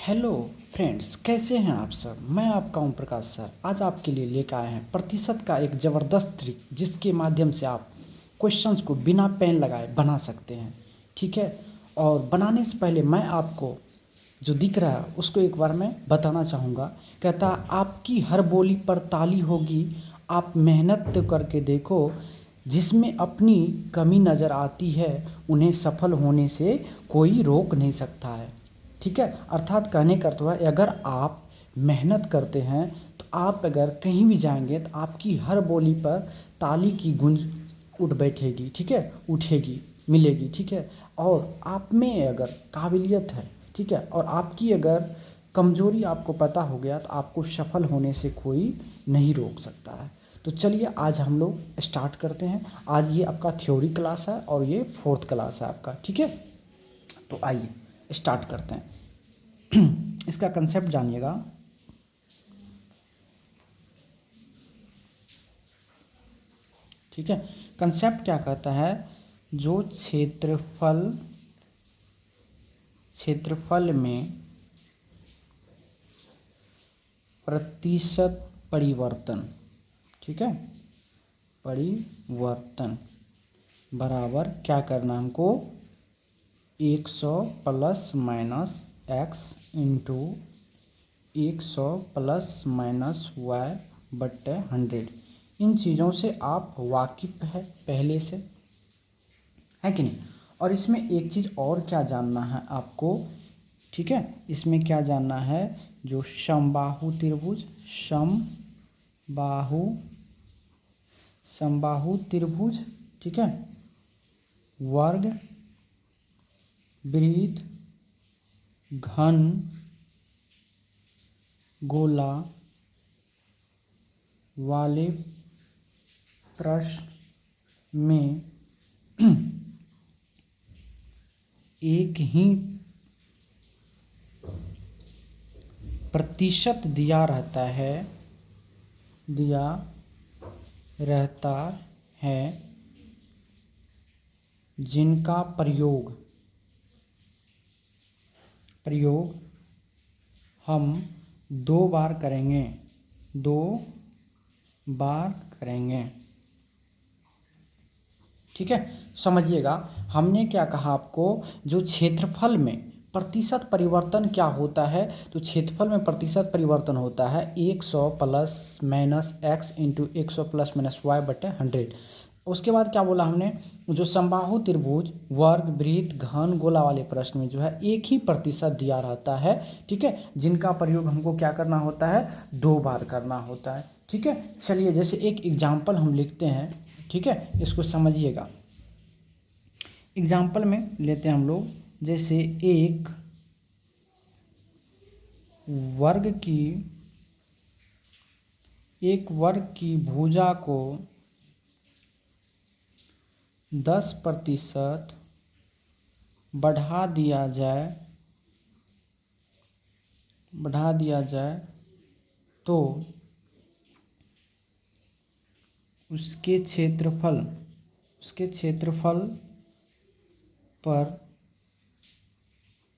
Hello friends, कैसे हैं आप सब। मैं आपका ओम प्रकाश सर आज आपके लिए लेकर आए हैं प्रतिशत का एक ज़बरदस्त ट्रिक, जिसके माध्यम से आप क्वेश्चंस को बिना पेन लगाए बना सकते हैं। ठीक है, और बनाने से पहले मैं आपको जो दिख रहा है उसको एक बार मैं बताना चाहूँगा। कहता आपकी हर बोली पर ताली होगी, आप मेहनत तो करके देखो, जिसमें अपनी कमी नज़र आती है उन्हें सफल होने से कोई रोक नहीं सकता है। ठीक है, अर्थात कहने का अर्थ हुआ अगर आप मेहनत करते हैं तो आप अगर कहीं भी जाएंगे तो आपकी हर बोली पर ताली की गूंज उठ बैठेगी। ठीक है, उठेगी, मिलेगी। ठीक है, और आप में अगर काबिलियत है, ठीक है, और आपकी अगर कमज़ोरी आपको पता हो गया तो आपको सफल होने से कोई नहीं रोक सकता है। तो चलिए आज हम लोग स्टार्ट करते हैं। आज ये आपका थ्योरी क्लास है और ये 4th क्लास है आपका। ठीक है, तो आइए स्टार्ट करते हैं। इसका कंसेप्ट जानिएगा। ठीक है, कंसेप्ट क्या कहता है, जो क्षेत्रफल में प्रतिशत परिवर्तन, ठीक है, परिवर्तन बराबर क्या करना है हमको, 100 plus minus x into 100 plus minus y बट्टे 100। इन चीज़ों से आप वाकिफ़ है पहले से, है कि नहीं। और इसमें एक चीज़ और क्या जानना है आपको, ठीक है, इसमें क्या जानना है, जो समबाहु त्रिभुज, समबाहु त्रिभुज, ठीक है, वर्ग वृत्त घन गोला वाले प्रश्न में एक ही प्रतिशत दिया रहता है, जिनका प्रयोग हम 2 बार करेंगे। ठीक है, समझिएगा हमने क्या कहा आपको, जो क्षेत्रफल में प्रतिशत परिवर्तन क्या होता है, तो क्षेत्रफल में प्रतिशत परिवर्तन होता है 100 plus minus x into 100 plus minus y बटे 100। उसके बाद क्या बोला हमने, जो समबाहु त्रिभुज वर्ग वृत्त घन गोला वाले प्रश्न में जो है एक ही प्रतिशत दिया रहता है, ठीक है, जिनका प्रयोग हमको क्या करना होता है, 2 बार करना होता है। ठीक है, चलिए जैसे एक एग्जाम्पल हम लिखते हैं, ठीक है, इसको समझिएगा। एग्जाम्पल में लेते हैं हम लोग, जैसे एक वर्ग की भुजा को 10% बढ़ा दिया जाए तो उसके क्षेत्रफल पर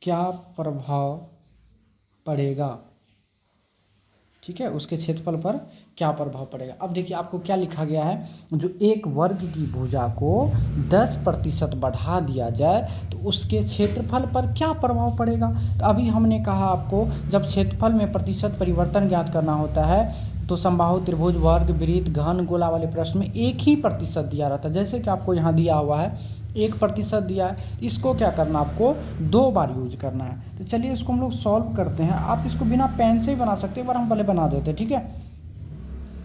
क्या प्रभाव पड़ेगा। ठीक है, उसके क्षेत्रफल पर क्या प्रभाव पड़ेगा। अब देखिए आपको क्या लिखा गया है, जो एक वर्ग की भुजा को 10% बढ़ा दिया जाए तो उसके क्षेत्रफल पर क्या प्रभाव पड़ेगा। तो अभी हमने कहा आपको, जब क्षेत्रफल में प्रतिशत परिवर्तन ज्ञात करना होता है तो समबाहु त्रिभुज वर्ग वृत्त घन गोला वाले प्रश्न में एक ही प्रतिशत दिया रहता है। जैसे कि आपको यहाँ दिया हुआ है 1% दिया है, इसको क्या करना, आपको 2 बार यूज करना है। तो चलिए इसको हम लोग सॉल्व करते हैं। आप इसको बिना पेन से ही बना सकते हैं, एक बार हम पहले बना देते हैं। ठीक है,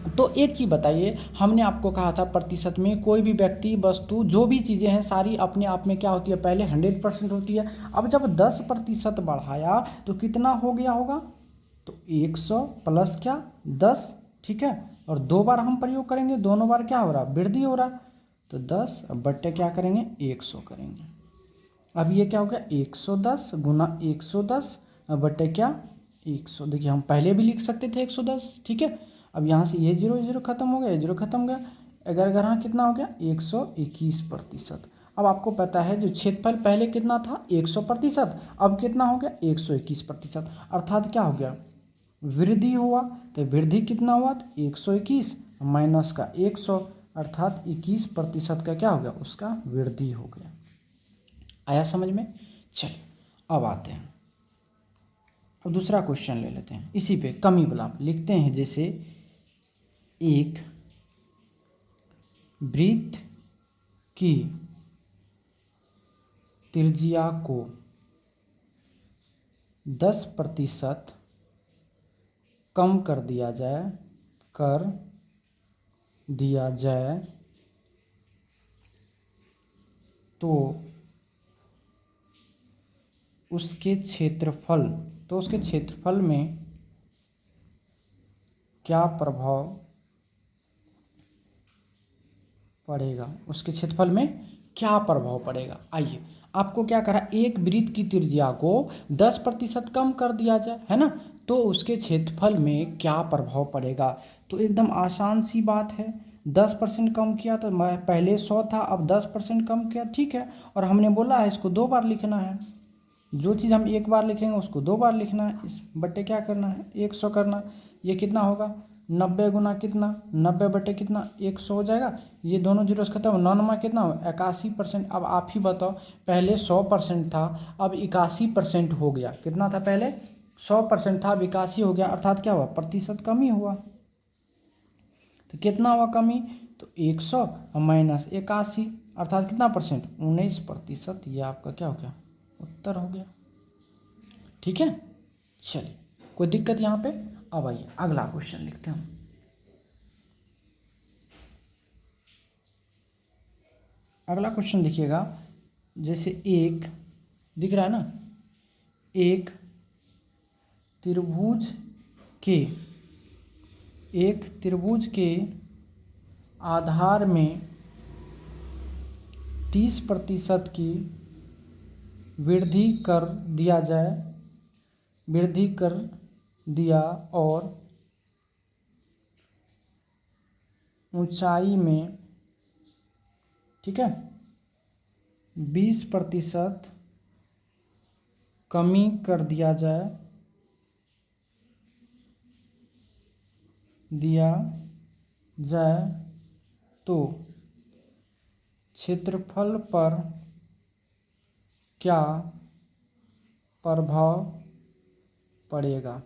तो एक चीज़ बताइए, हमने आपको कहा था प्रतिशत में कोई भी व्यक्ति वस्तु जो भी चीज़ें हैं सारी अपने आप में क्या होती है, पहले 100% होती है। अब जब 10% बढ़ाया तो कितना हो गया होगा, तो 100 प्लस क्या 10। ठीक है, और 2 बार हम प्रयोग करेंगे, दोनों बार क्या हो रहा, वृद्धि हो रहा, तो 10 बट्टे क्या करेंगे, 100 करेंगे। अब ये क्या हो गया, 110 गुना 110 बट्टे क्या 100। देखिए हम पहले भी लिख सकते थे 110। ठीक है, अब यहाँ से ये 0 खत्म हो गया, ये 0 खत्म हो गया, अगर हाँ कितना हो गया, 121%। अब आपको पता है जो क्षेत्रफल पहले कितना था 100%, अब कितना हो गया 121%, अर्थात क्या हो गया वृद्धि हुआ। तो वृद्धि कितना हुआ तो 121 माइनस का 100, अर्थात 21% का क्या हो गया उसका वृद्धि हो गया। आया समझ में? चलिए अब आते हैं, अब दूसरा क्वेश्चन ले लेते हैं इसी पे कमी वाला लिखते हैं। जैसे एक वृत्त की त्रिज्या को 10% कम कर दिया जाए तो उसके क्षेत्रफल में क्या प्रभाव पड़ेगा, उसके क्षेत्रफल में क्या प्रभाव पड़ेगा। आइए आपको क्या करा, एक वृत्त की त्रिज्या को 10% कम कर दिया जाए, है ना, तो उसके क्षेत्रफल में क्या प्रभाव पड़ेगा। तो एकदम आसान सी बात है, 10% कम किया तो पहले 100 था, अब 10% कम किया, ठीक है। और हमने बोला है इसको 2 बार लिखना है, जो चीज़ हम 1 बार लिखेंगे उसको 2 बार लिखना है, इस बट्टे क्या करना है 100 करना। ये कितना होगा 90 गुना कितना 90 बटे कितना 100 हो जाएगा। ये दोनों जीरो से खत्म, 9 कितना हो 81%। अब आप ही बताओ, पहले 100% था अब 81% हो गया, कितना था पहले 100% था अब 81 हो गया, अर्थात क्या हुआ प्रतिशत कमी हुआ। तो कितना हुआ कमी, तो 100 माइनस 81, अर्थात कितना परसेंट 19%। ये आपका क्या हो गया उत्तर हो गया, ठीक है। चलिए कोई दिक्कत यहाँ पे। अब आइए अगला क्वेश्चन लिखते हैं हम। अगला क्वेश्चन देखिएगा, जैसे एक दिख रहा है ना, एक त्रिभुज के आधार में 30% की वृद्धि कर दिया और ऊंचाई में, ठीक है, 20% कमी कर दिया जाए तो क्षेत्रफल पर क्या प्रभाव पड़ेगा।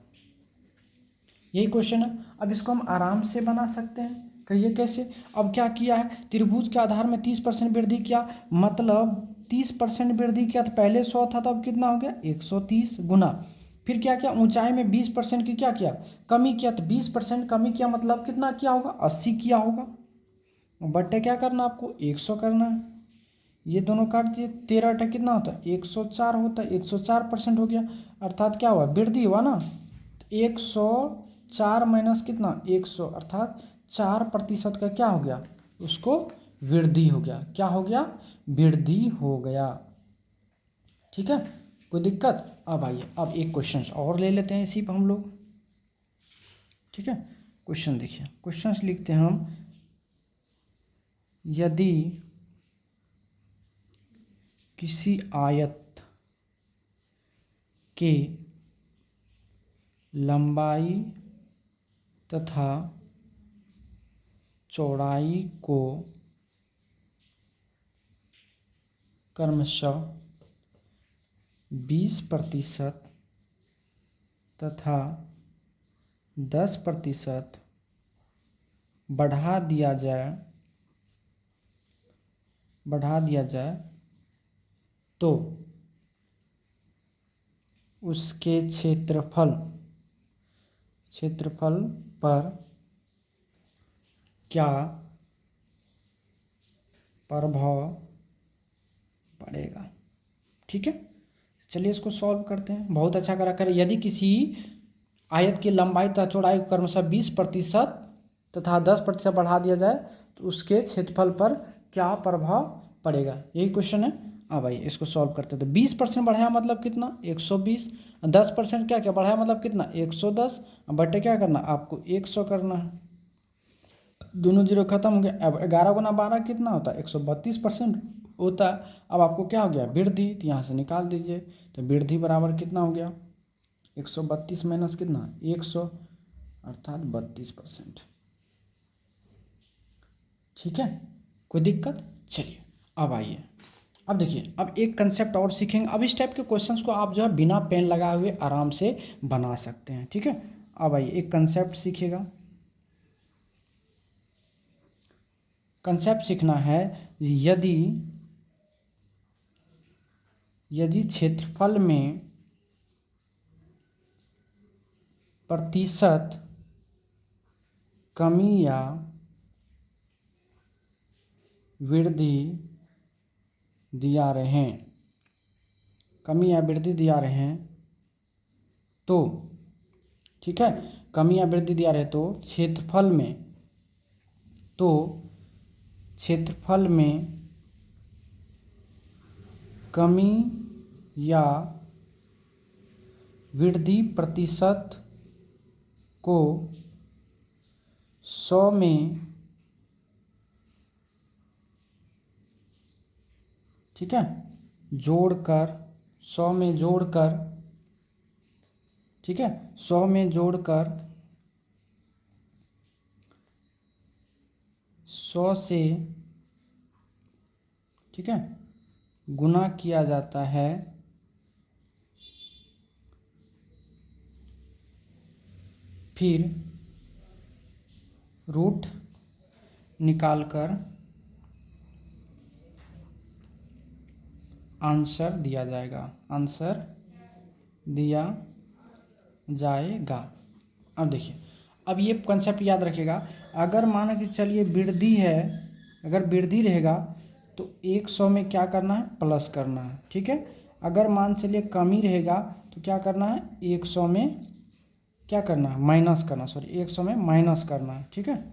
यही क्वेश्चन है। अब इसको हम आराम से बना सकते हैं, कहिए कैसे। अब क्या किया है, त्रिभुज के आधार में 30% वृद्धि किया, मतलब 30% वृद्धि किया तो पहले 100 था तब कितना हो गया 130 गुना, फिर क्या किया ऊंचाई में 20% की क्या किया कमी किया, तो 20% कमी किया मतलब कितना किया होगा 80 किया होगा, बट्टे क्या करना आपको 100 करना है। ये दोनों काट दिए, 13 अट्ठा कितना होता है 104 होता है, 104% हो गया, अर्थात क्या हुआ वृद्धि हुआ ना। 104 माइनस कितना 100, अर्थात 4% का क्या हो गया उसको वृद्धि हो गया, क्या हो गया वृद्धि हो गया, ठीक है। कोई दिक्कत। अब आइए अब एक क्वेश्चन और ले लेते हैं इसी पर हम लोग, ठीक है। क्वेश्चन देखिए, क्वेश्चन लिखते हैं हम, यदि किसी आयत के लंबाई तथा चौड़ाई को क्रमशः 20% तथा 10% बढ़ा दिया जाए तो उसके क्षेत्रफल पर क्या प्रभाव पड़ेगा, ठीक है। चलिए इसको सॉल्व करते हैं, बहुत अच्छा करें। यदि किसी आयत की लंबाई तथा चौड़ाई को क्रमशः 20% तथा 10% बढ़ा दिया जाए तो उसके क्षेत्रफल पर क्या प्रभाव पड़ेगा, यही क्वेश्चन है। अब आइए इसको सॉल्व करते हैं। तो 20% बढ़ाया मतलब कितना 120, 10% क्या क्या बढ़ाया मतलब कितना 110, बटे क्या करना आपको 100 करना है, दोनों जीरो खत्म हो गया। अब 11 गुना 12 कितना होता है 132%, होता है। अब आपको क्या हो गया, वृद्धि, तो यहाँ से निकाल दीजिए। तो वृद्धि बराबर कितना हो गया, 132 माइनस कितना 100, अर्थात 32%। ठीक है, कोई दिक्कत? चलिए अब आइए, अब देखिए, अब एक कंसेप्ट और सीखेंगे। अब इस टाइप के क्वेश्चंस को आप जो है बिना पेन लगाए हुए आराम से बना सकते हैं। ठीक है, अब आइए एक कंसेप्ट सीखिएगा। कंसेप्ट सीखना है, यदि क्षेत्रफल में प्रतिशत कमी या वृद्धि दिया रहे हैं, कमी या वृद्धि दिया रहे हैं तो, ठीक है, कमी या वृद्धि दिया रहे तो क्षेत्रफल में कमी या वृद्धि प्रतिशत को 100 में, ठीक है, जोड़कर 100 में जोड़कर, ठीक है, 100 में जोड़कर 100 से, ठीक है, गुना किया जाता है, फिर रूट निकालकर आंसर दिया जाएगा, आंसर दिया जाएगा। अब देखिए, अब ये कंसेप्ट याद रखिएगा, अगर माना कि चलिए वृद्धि है, अगर वृद्धि रहेगा तो 100 में क्या करना है, प्लस करना है। ठीक है, अगर मान चलिए कमी रहेगा तो क्या करना है, 100 में क्या करना है, माइनस करना, सॉरी 100 में माइनस करना है। ठीक है,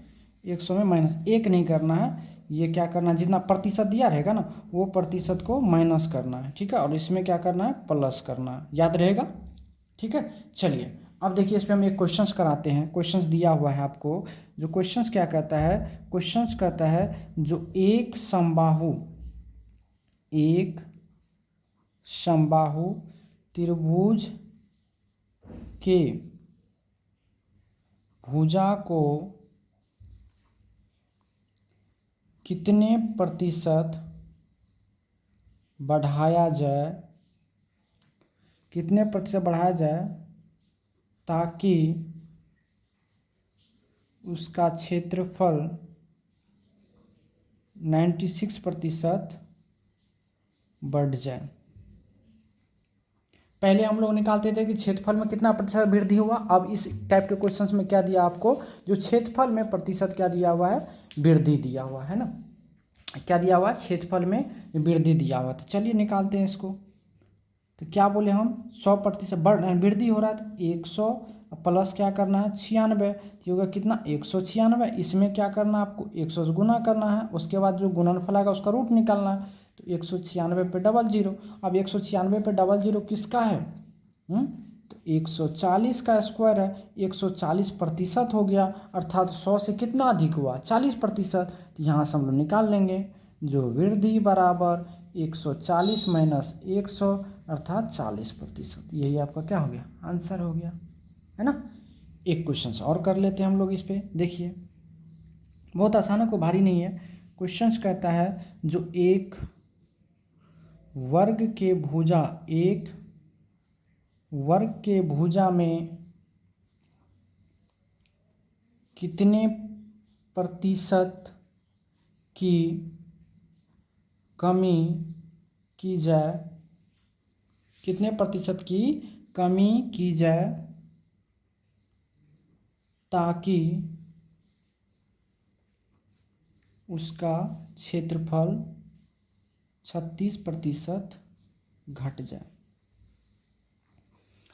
100 में माइनस, एक नहीं करना है, ये क्या करना है, जितना प्रतिशत दिया रहेगा ना वो प्रतिशत को माइनस करना है। ठीक है, और इसमें क्या करना है, प्लस करना है, याद रहेगा। ठीक है, चलिए अब देखिए, इस पर हम एक क्वेश्चंस कराते हैं। क्वेश्चंस दिया हुआ है आपको, जो क्वेश्चंस क्या कहता है, क्वेश्चंस कहता है जो एक समबाहु त्रिभुज के भुजा को कितने प्रतिशत बढ़ाया जाए, कितने प्रतिशत बढ़ाया जाए ताकि उसका क्षेत्रफल 96% बढ़ जाए। पहले हम लोग निकालते थे कि क्षेत्रफल में कितना प्रतिशत वृद्धि हुआ। अब इस टाइप के क्वेश्चंस में क्या दिया आपको, जो क्षेत्रफल में प्रतिशत क्या दिया हुआ है, वृद्धि दिया हुआ है ना, क्या दिया हुआ है, क्षेत्रफल में वृद्धि दिया हुआ। तो चलिए निकालते हैं इसको। तो क्या बोले हम, 100% वृद्धि हो रहा है, तो 100 प्लस क्या करना है, 96, तो होगा कितना 196। इसमें क्या करना है आपको, 100 से गुना करना है, उसके बाद जो गुणनफल आएगा उसका रूट निकालना है। तो 196 पे 00, अब 196 पे 00 किसका है, तो 140 का स्क्वायर है, 140% हो गया, अर्थात 100 से कितना अधिक हुआ, 40%। तो यहाँ से हम लोग निकाल लेंगे, जो वृद्धि बराबर 140 माइनस 100 अर्थात 40%। यही आपका क्या हो गया, आंसर हो गया, है ना। एक क्वेश्चन और कर लेते हैं हम लोग इस पे। देखिए बहुत आसान है, कोई भारी नहीं है। क्वेश्चन कहता है जो एक वर्ग के भुजा में कितने प्रतिशत की कमी की जाए, कितने प्रतिशत की कमी की जाए ताकि उसका क्षेत्रफल 36% घट जाए।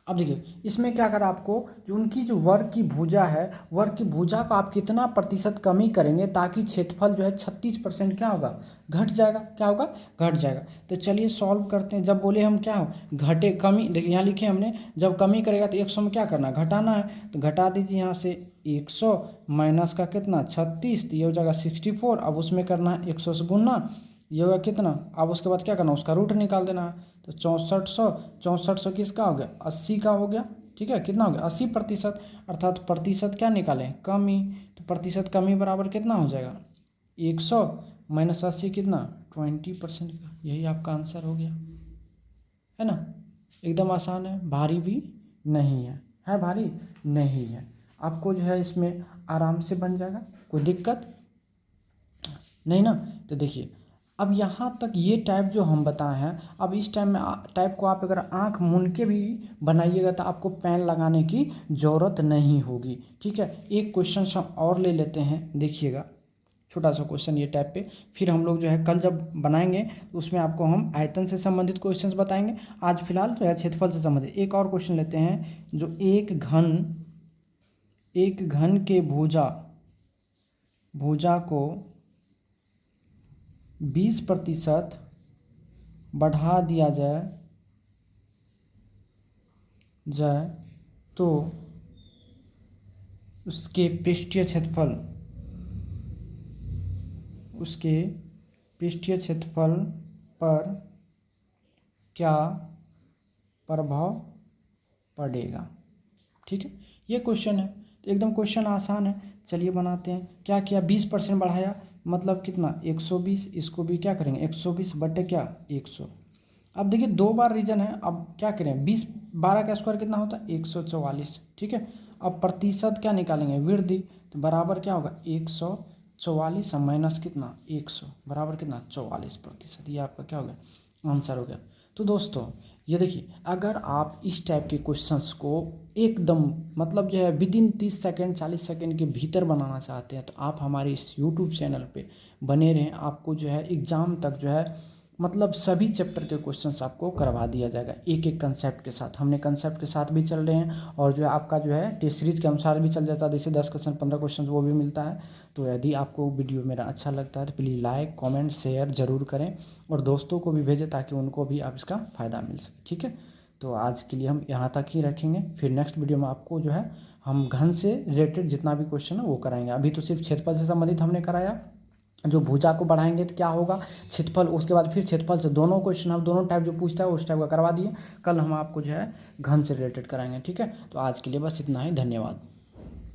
अब देखिए इसमें क्या करा आपको, जो उनकी जो वर्ग की भुजा है, वर्ग की भुजा को आप कितना प्रतिशत कमी करेंगे ताकि क्षेत्रफल जो है 36% क्या होगा, घट जाएगा, क्या होगा, घट जाएगा। तो चलिए सॉल्व करते हैं। जब बोले हम क्या हो, घटे कमी, देखिए यहाँ लिखे हमने, जब कमी करेगा तो 100 में क्या करना है, घटाना है। तो घटा दीजिए यहाँ से 100 माइनस का कितना 36, तो ये हो जाएगा 64। अब उसमें करना है 100 से गुना, ये होगा कितना। अब उसके बाद क्या करना, उसका रूट निकाल देना है। तो 6400 किसका हो गया, 80 का हो गया। ठीक है, कितना हो गया, 80%। अर्थात प्रतिशत क्या निकालें, कमी। तो प्रतिशत कमी बराबर कितना हो जाएगा, 100 माइनस 80 कितना, 20% का। यही आपका आंसर हो गया, है ना। एकदम आसान है, भारी भी नहीं है भारी नहीं है। आपको जो है इसमें आराम से बन जाएगा, कोई दिक्कत नहीं ना। तो देखिए अब यहाँ तक ये टाइप जो हम बताए हैं, अब इस टाइप में टाइप को आप अगर आंख मूंद के भी बनाइएगा तो आपको पेन लगाने की ज़रूरत नहीं होगी। ठीक है, एक क्वेश्चन हम और ले लेते हैं, देखिएगा छोटा सा क्वेश्चन ये टाइप पे। फिर हम लोग जो है कल जब बनाएंगे तो उसमें आपको हम आयतन से संबंधित क्वेश्चंस बताएंगे। आज फिलहाल जो है क्षेत्रफल से संबंधित एक और क्वेश्चन लेते हैं, जो एक घन के भुजा को 20% बढ़ा दिया जाए तो उसके पृष्ठीय क्षेत्रफल पर क्या प्रभाव पड़ेगा। ठीक है, ये क्वेश्चन है, तो एकदम क्वेश्चन आसान है। चलिए बनाते हैं। क्या किया, 20% बढ़ाया, मतलब कितना, 120। इसको भी क्या करेंगे, 120 बटे क्या, 100। अब देखिए 2 बार रीजन है, अब क्या करें, 20 12 का स्क्वायर कितना होता है, 144। ठीक है, अब प्रतिशत क्या निकालेंगे, वृद्धि। तो बराबर क्या होगा, 144 माइनस कितना, 100 बराबर कितना, 44%। ये आपका क्या हो गया, आंसर हो गया। तो दोस्तों ये देखिए, अगर आप इस टाइप के क्वेश्चंस को एकदम मतलब जो है विदिन 30 सेकेंड 40 सेकेंड के भीतर बनाना चाहते हैं तो आप हमारे इस यूट्यूब चैनल पे बने रहें। आपको जो है एग्ज़ाम तक जो है मतलब सभी चैप्टर के क्वेश्चंस आपको करवा दिया जाएगा एक एक कंसेप्ट के साथ। हमने कंसेप्ट के साथ भी चल रहे हैं और जो है आपका जो है टेस्ट सीरीज के अनुसार भी चल जाता है, जैसे 10 क्वेश्चन 15 क्वेश्चन वो भी मिलता है। तो यदि आपको वीडियो मेरा अच्छा लगता है तो प्लीज़ लाइक कमेंट शेयर ज़रूर करें और दोस्तों को भी भेजें ताकि उनको भी आप इसका फ़ायदा मिल सके। ठीक है, तो आज के लिए हम यहाँ तक ही रखेंगे। फिर नेक्स्ट वीडियो में आपको जो है हम घन से रिलेटेड जितना भी क्वेश्चन है वो कराएंगे। अभी तो सिर्फ क्षेत्रफल से संबंधित हमने कराया, जो भुजा को बढ़ाएंगे तो क्या होगा, क्षेत्रफल। उसके बाद फिर क्षेत्रफल से दोनों क्वेश्चन हम दोनों टाइप जो पूछता है उस टाइप का करवा दिए। कल हम आपको जो है घन से रिलेटेड कराएंगे। ठीक है, तो आज के लिए बस इतना ही, धन्यवाद।